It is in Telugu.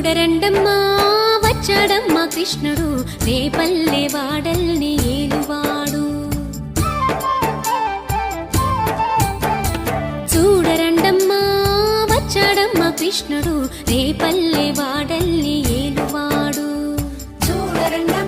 చూడరండమ్మా వచ్చాడమ్మా కృష్ణుడు రేపల్లె వాడల్ని ఏలువాడు. చూడరండమ్మా వచ్చాడమ్మా కృష్ణుడు రేపల్లె వాడల్ని ఏలువాడు. చూడరండమ్మా